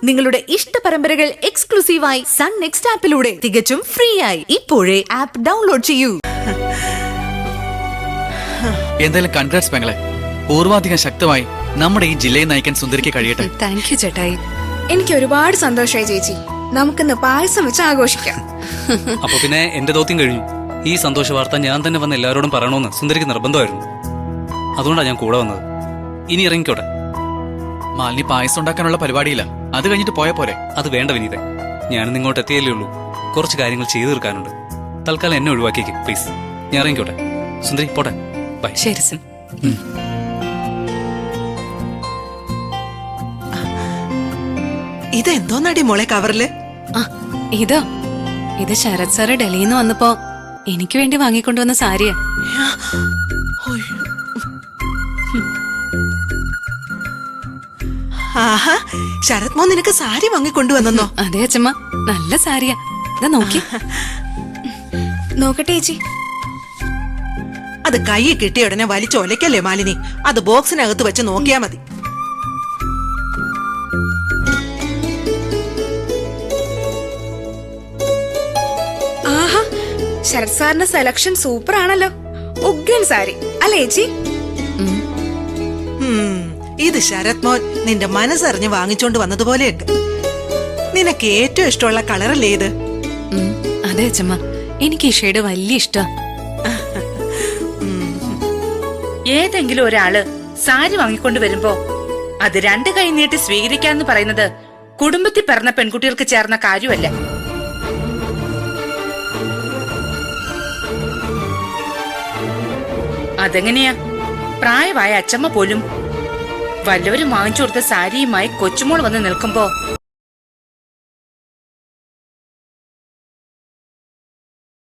നിങ്ങളുടെ ഇഷ്ട പരമ്പരകൾ എക്സ്ക്ലൂസീവായി സൺ നെക്സ്റ്റ് ആപ്പിലൂടെ തികച്ചും ഫ്രീ ആയി ഇപ്പോഴേ ആപ്പ് ഡൗൺലോഡ് ചെയ്യൂ. എന്തായാലും കൺഗ്രാറ്റ്സ് പെങ്ങളെ. പൂർവാധികം ശക്തമായി നമ്മുടെ ഈ ജില്ലയെ നയിക്കാൻ സുന്ദരിക്ക് കഴിയട്ടെ. താങ്ക് യു ചേട്ടായി. എനിക്ക് ഒരുപാട് സന്തോഷമായി ചേച്ചി. നമുക്കിന്ന് പായസം വെച്ച് ആഘോഷിക്കാം. അപ്പൊ പിന്നെ എന്റെ ദൗത്യം കഴിഞ്ഞു. ഈ സന്തോഷ വാർത്ത ഞാൻ തന്നെ വന്ന് എല്ലാവരോടും പറയണമെന്ന് സുന്ദരിക്ക് നിർബന്ധമായിരുന്നു. അതുകൊണ്ടാണ് ഞാൻ കൂടെ വന്നത്. ഇനി ഇറങ്ങിക്കോട്ടെ. മാലിനി പായസം ഉണ്ടാക്കാനുള്ള പരിപാടിയില്ല, അത് കഴിഞ്ഞിട്ട് പോയാ പോരെ? അത് വേണ്ട വിനീതെ, ഞാനിന്ന് ഇങ്ങോട്ട് എത്തിയല്ലേ ഉള്ളൂ. കുറച്ച് കാര്യങ്ങൾ ചെയ്തു തീർക്കാനുണ്ട്. തൽക്കാലം എന്നെ ഒഴിവാക്കിയേക്ക് പ്ലീസ്. ഞാൻ ഇറങ്ങിക്കോട്ടെ. സുന്ദരി പോട്ടെ. ബൈ. ശരി സർ. ഇതെന്തോന്നടി മോളെ കവറില്? ഇത് ശരത് സാറ് ഡൽഹിയിൽ നിന്ന് വന്നപ്പോ എനിക്ക് വേണ്ടി വാങ്ങിക്കൊണ്ടുവന്ന സാരിയാ. ആഹാ, ശരത് മോൻ നിനക്ക് സാരി വാങ്ങിക്കൊണ്ടുവന്നോ? അതെ അച്ഛമ്മ, നല്ല സാരിയാ. ഇതാ നോക്കി. നോക്കട്ടെ ചേച്ചി. അത് കൈ കിട്ടിയ ഉടനെ വലിച്ചൊലക്കല്ലേ മാലിനി. അത് ബോക്സിനകത്ത് വെച്ച് നോക്കിയാ മതി. ആഹാ, ശരത് സാറിന്റെ സെലക്ഷൻ സൂപ്പർ ആണല്ലോ. ഉഗ്രൻ സാരി അല്ലേ ചേച്ചി? ഇത് ശരത് മോൻ നിന്റെ മനസ്സറിഞ്ഞ് വാങ്ങിച്ചോണ്ട് വന്നതുപോലെയുണ്ട്. നിനക്ക് ഏറ്റവും ഇഷ്ടമുള്ള കളറല്ലേ ഇത്? അതെ അച്ഛമ്മ, എനിക്ക് ഈ ഷെയ്ഡ് വലിയ ഇഷ്ടാ. ഏതെങ്കിലും ഒരാള് സാരി വാങ്ങിക്കൊണ്ട് വരുമ്പോ അത് രണ്ട് കൈ നീട്ടി സ്വീകരിക്കാന്ന് പറയുന്നത് കുടുംബത്തിൽ പിറന്ന പെൺകുട്ടികൾക്ക് ചേർന്ന കാര്യമല്ല. അതെങ്ങനെയാ? പ്രായമായ അച്ചമ്മ പോലും വല്ലവരും വാങ്ങിച്ചു കൊടുത്ത സാരിയുമായി കൊച്ചുമോൾ വന്ന് നിൽക്കുമ്പോ